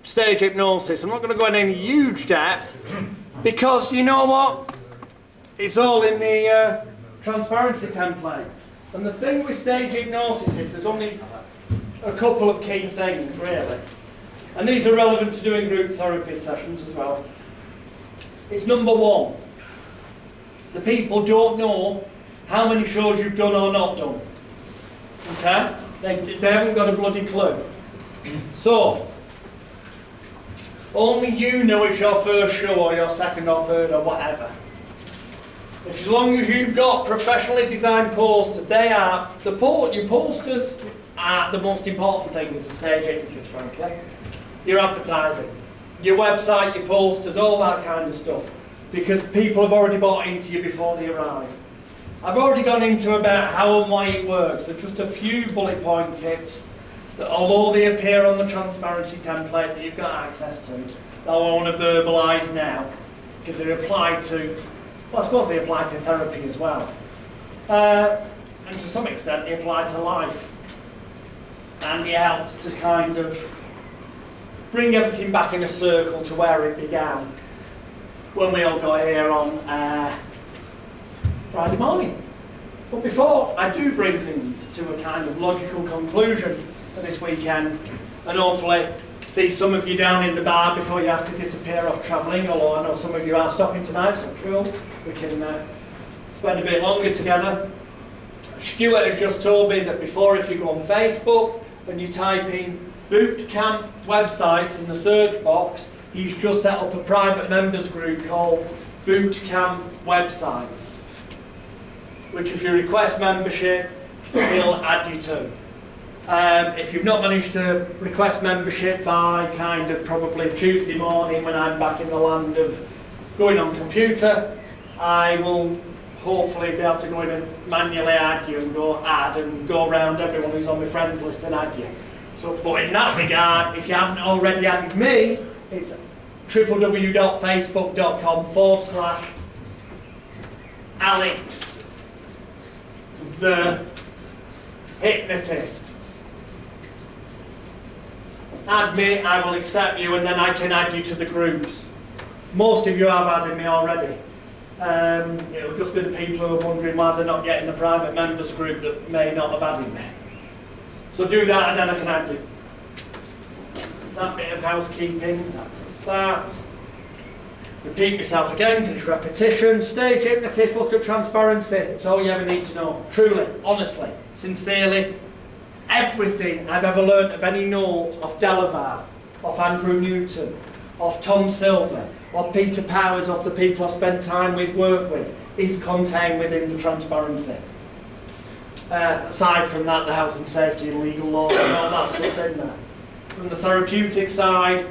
stage hypnosis. I'm not going to go in any huge depth because you know what? It's all in the transparency template. And the thing with stage hypnosis is there's only a couple of key things really. And these are relevant to doing group therapy sessions as well. It's number one. The people don't know how many shows you've done or not done. Okay? They haven't got a bloody clue. So, only you know it's your first show or your second or third or whatever. As long as you've got professionally designed posters, they are, your posters are the most important thing as a stage hypnotist, frankly. Your advertising, your website, your posters, all that kind of stuff. Because people have already bought into you before they arrive. I've already gone into about how and why it works. There's just a few bullet point tips that, although they appear on the transparency template that you've got access to, that I want to verbalise now, because they apply to, well, I suppose they apply to therapy as well. And to some extent they apply to life. And it helps to kind of bring everything back in a circle to where it began when we all got here on Friday morning. But before I do bring things to a kind of logical conclusion for this weekend, and hopefully see some of you down in the bar before you have to disappear off travelling, although I know some of you are stopping tonight, so cool, we can spend a bit longer together. Stuart has just told me that before, if you go on Facebook and you type in BOOTCAMP websites in the search box, he's just set up a private members group called BOOTCAMP Websites, which if you request membership, he'll add you to. If you've not managed to request membership by kind of probably Tuesday morning when I'm back in the land of going on computer, I will hopefully be able to go in and manually add you and go around everyone who's on my friends list and add you. So, but in that regard, if you haven't already added me, it's www.facebook.com/Alex the Hypnotist. Add me, I will accept you, and then I can add you to the groups. Most of you have added me already. It'll just be the people who are wondering why they're not getting the private members group that may not have added me. So do that and then I can add you. That bit of housekeeping, that's that. Repeat myself again because it's repetition. Stage hypnotist, look at transparency. It's all you ever need to know. Truly, honestly, sincerely, everything I've ever learnt of any note of Delavar, of Andrew Newton, of Tom Silver, of Peter Powers, of the people I've spent time with, work with, is contained within the transparency. Aside from that, the health and safety and legal law and all that stuff's in there. From the therapeutic side,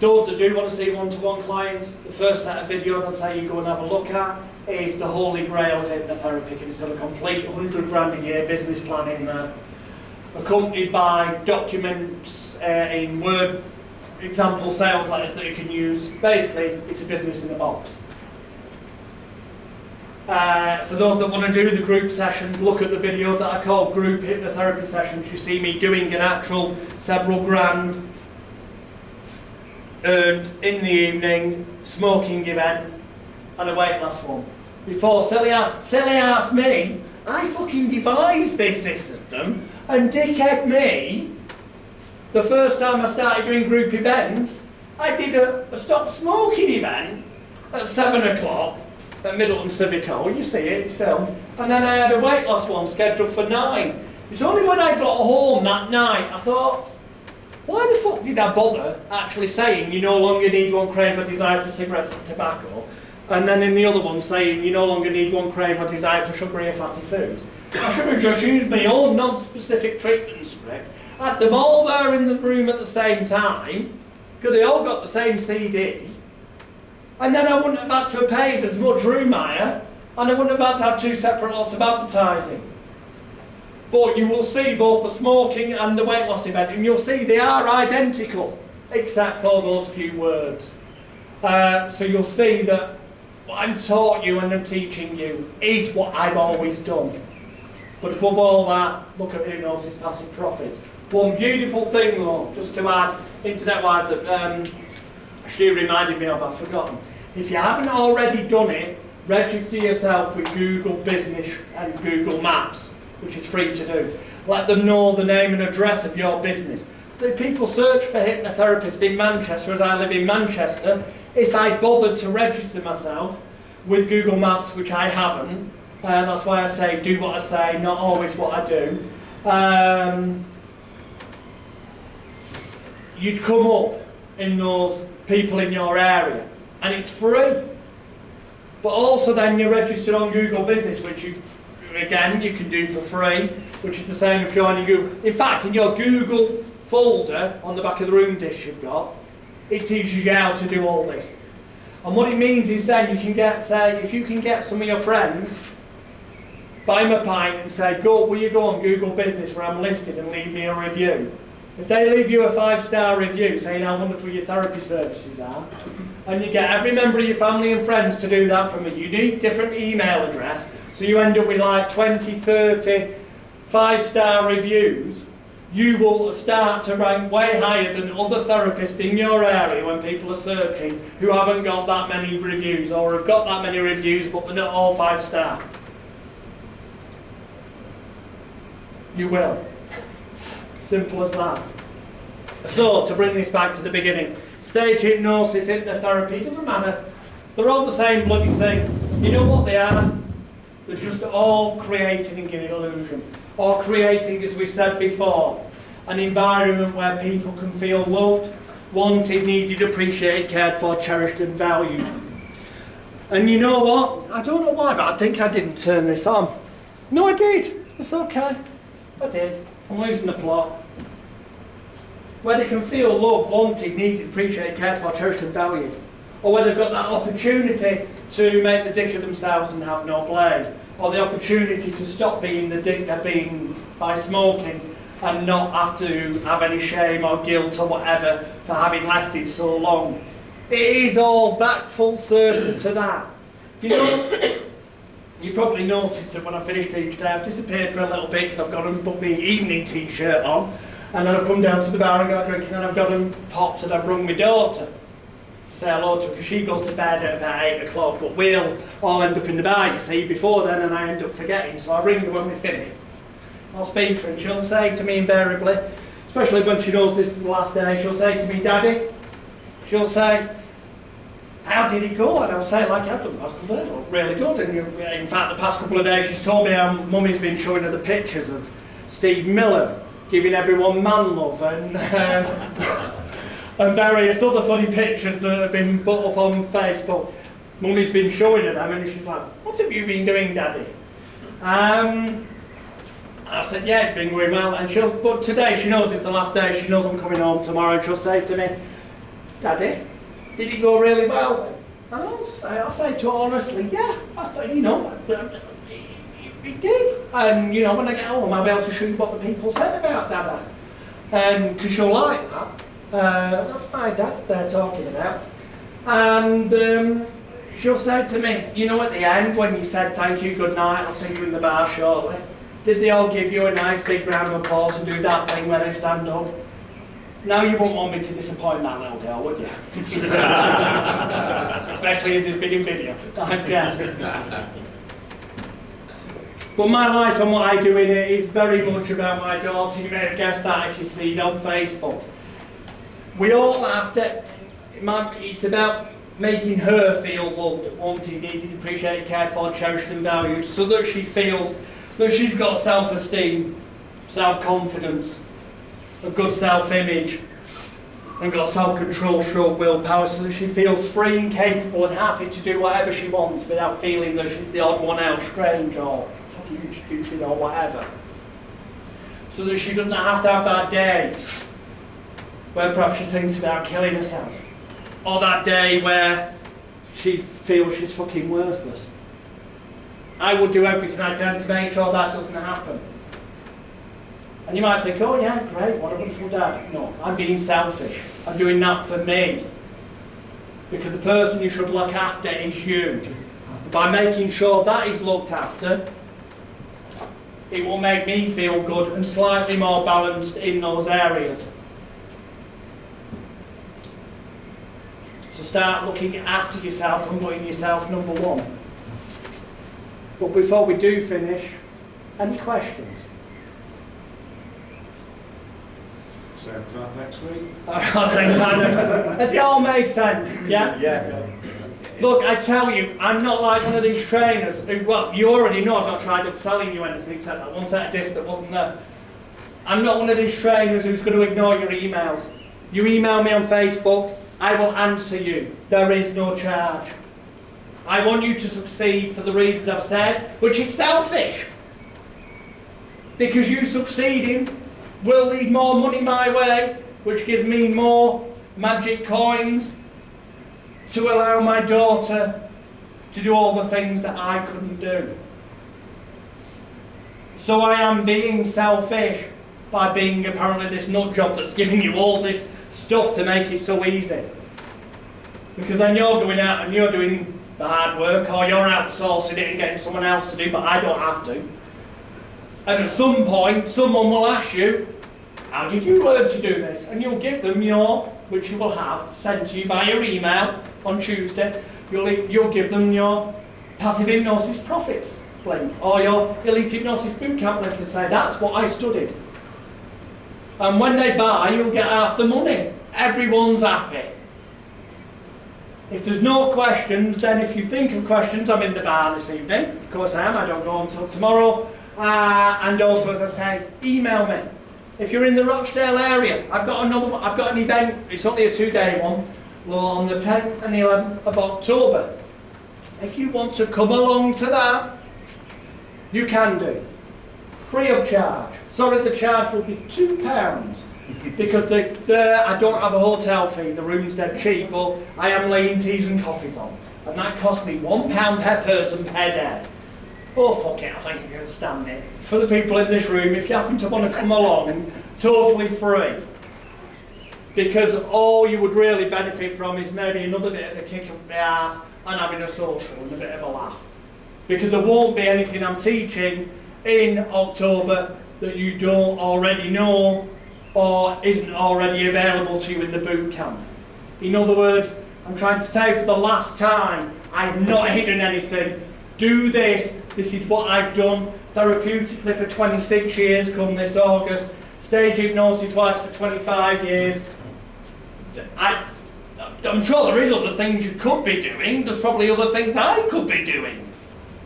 those that do want to see one-to-one clients, the first set of videos I'd say you go and have a look at is the holy grail of hypnotherapy. It's got a complete 100 grand a year business plan in there, accompanied by documents in Word, example sales letters that you can use. Basically, it's a business in a box. For those that want to do the group sessions, look at the videos that I call group hypnotherapy sessions. You see me doing an actual several grand earned in the evening smoking event and a weight loss one. Before silly ass me, I fucking devised this system, and dickhead me, the first time I started doing group events, I did a stop smoking event at 7 o'clock at Middleton Civic Hall. You see it, it's filmed. And then I had a weight loss one scheduled for 9. It's only when I got home that night I thought, why the fuck did I bother actually saying you no longer need one crave or desire for cigarettes and tobacco, and then in the other one saying you no longer need one crave or desire for sugary or fatty foods? I should have just used my own non-specific treatment script, had them all there in the room at the same time, because they all got the same CD, and then I wouldn't have had to have paid as much room hire, and I wouldn't have had to have 2 separate lots of advertising. But you will see both the smoking and the weight loss event, and you'll see they are identical, except for those few words. So you'll see that what I'm taught you and I'm teaching you is what I've always done. But above all that, look at hypnosis passive profits. One beautiful thing though, just to add, internet-wise that she reminded me of, I've forgotten. If you haven't already done it, register yourself with Google Business and Google Maps, which is free to do. Let them know the name and address of your business. So if people search for hypnotherapist in Manchester, as I live in Manchester, if I bothered to register myself with Google Maps, which I haven't, that's why I say do what I say, not always what I do, you'd come up in those people in your area, and it's free. But also then you're registered on Google Business, which you can do for free, which is the same as joining Google. In fact, in your Google folder on the back of the room dish you've got, it teaches you how to do all this. And what it means is then you can get, say, if you can get some of your friends, buy them a pint and say, will you go on Google Business where I'm listed and leave me a review? If they leave you a 5-star review saying how wonderful your therapy services are, and you get every member of your family and friends to do that from a unique different email address, so you end up with like 20, 30 5-star reviews, you will start to rank way higher than other therapists in your area when people are searching who haven't got that many reviews, or have got that many reviews but they're not all 5-star. You will. Simple as that. So, to bring this back to the beginning, stage hypnosis, hypnotherapy, doesn't matter. They're all the same bloody thing. You know what they are? They're just all creating and giving illusion. Or creating, as we said before, an environment where people can feel loved, wanted, needed, appreciated, cared for, cherished and valued. And you know what? I don't know why, but I think I didn't turn this on. No, I did. It's okay. I did. I'm losing the plot. Where they can feel loved, wanted, needed, appreciated, cared for, cherished and valued. Or where they've got that opportunity to make the dick of themselves and have no blame. Or the opportunity to stop being the dick they're being by smoking and not have to have any shame or guilt or whatever for having left it so long. It is all back full circle to that. You know, you probably noticed that when I finished each day I've disappeared for a little bit because I've got to put my evening t-shirt on, and then I've come down to the bar and got a drink, and then I've got them popped and I've rung my daughter to say hello to her, because she goes to bed at about 8 o'clock, but we'll all end up in the bar, you see, before then, and I end up forgetting, so I ring her when we finish. I'll speak to her and she'll say to me invariably, especially when she knows this is the last day, she'll say to me, Daddy, she'll say, how did it go? And I'll say, like I've done the past couple of days, well, really good. And in fact, the past couple of days she's told me how Mummy's been showing her the pictures of Steve Miller giving everyone man love and various other funny pictures that have been put up on Facebook. Mummy's been showing her them, and she's like, what have you been doing, Daddy? I said, yeah, it's been going well. And but today she knows it's the last day, she knows I'm coming home tomorrow, and she'll say to me, Daddy, did it go really well then? And I'll say to her honestly, yeah, I thought, you know, it did. And, you know, when I get home, I'll be able to show you what the people said about Dada. Because she'll like that. That's my dad they're talking about. And she'll say to me, you know, at the end, when you said thank you, good night, I'll see you in the bar shortly, did they all give you a nice big round of applause and do that thing where they stand up? Now you wouldn't want me to disappoint that little girl, would you? Especially as it's being video. I'm guessing. But my life and what I do in it is very much about my daughter. You may have guessed that if you see it on Facebook. We all have to, it's about making her feel loved, wanted, needed, appreciated, cared for, cherished and valued, so that she feels that she's got self-esteem, self-confidence, a good self-image, and got self-control, stroke willpower, so that she feels free and capable and happy to do whatever she wants without feeling that she's the odd one out, strange or fucking stupid or whatever. So that she doesn't have to have that day where perhaps she thinks about killing herself, or that day where she feels she's fucking worthless. I would do everything I can to make sure that doesn't happen. And you might think, oh yeah, great, what a wonderful dad. No, I'm being selfish. I'm doing that for me. Because the person you should look after is you. By making sure that is looked after, it will make me feel good and slightly more balanced in those areas. So start looking after yourself and putting yourself number one. But before we do finish, any questions? Same time next week. Same time. Has it all made sense? Yeah? Yeah. Look, I tell you, I'm not like one of these trainers who, well, you already know I've not tried upselling you anything except that one set of discs that wasn't there. I'm not one of these trainers who's going to ignore your emails. You email me on Facebook, I will answer you. There is no charge. I want you to succeed for the reasons I've said, which is selfish. Because you succeeding will lead more money my way, which gives me more magic coins to allow my daughter to do all the things that I couldn't do. So I am being selfish by being apparently this nut job that's giving you all this stuff to make it so easy. Because then you're going out and you're doing the hard work, or you're outsourcing it and getting someone else to do, but I don't have to. And at some point, someone will ask you, how did you learn to do this? And you'll give them your, which you will have sent to you via email on Tuesday, you'll give them your Passive Hypnosis Profits link, or your Elite Hypnosis Bootcamp link, and say, that's what I studied. And when they buy, you'll get half the money. Everyone's happy. If there's no questions, then if you think of questions, I'm in the bar this evening. Of course I am, I don't go until tomorrow. And also, as I say, email me. If you're in the Rochdale area, I've got another one, I've got an event, it's only a 2-day one, on the 10th and the 11th of October. If you want to come along to that, you can do. Free of charge. Sorry, the charge will be £2 because I don't have a hotel fee, the room's dead cheap, but I am laying teas and coffees on. And that cost me £1 per person per day. Oh, fuck it, I think I'm going to stand it. For the people in this room, if you happen to want to come along, totally free. Because all you would really benefit from is maybe another bit of a kick of the arse and having a social and a bit of a laugh. Because there won't be anything I'm teaching in October that you don't already know or isn't already available to you in the boot camp. In other words, I'm trying to say for the last time, I've not hidden anything. Do this. This is what I've done therapeutically for 26 years come this August. Stage hypnosis-wise for 25 years. I'm sure there is other things you could be doing. There's probably other things I could be doing.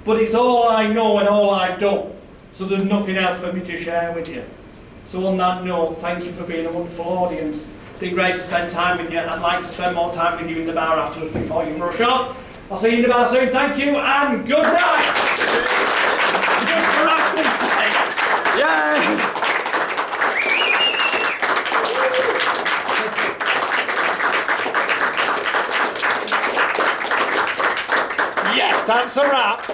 But it's all I know and all I've done. So there's nothing else for me to share with you. So on that note, thank you for being a wonderful audience. It's been great to spend time with you. I'd like to spend more time with you in the bar afterwards before you rush off. I'll see you in the bar soon. Thank you and good night. Just for Ashley's sake. Yay! Yes, that's a wrap.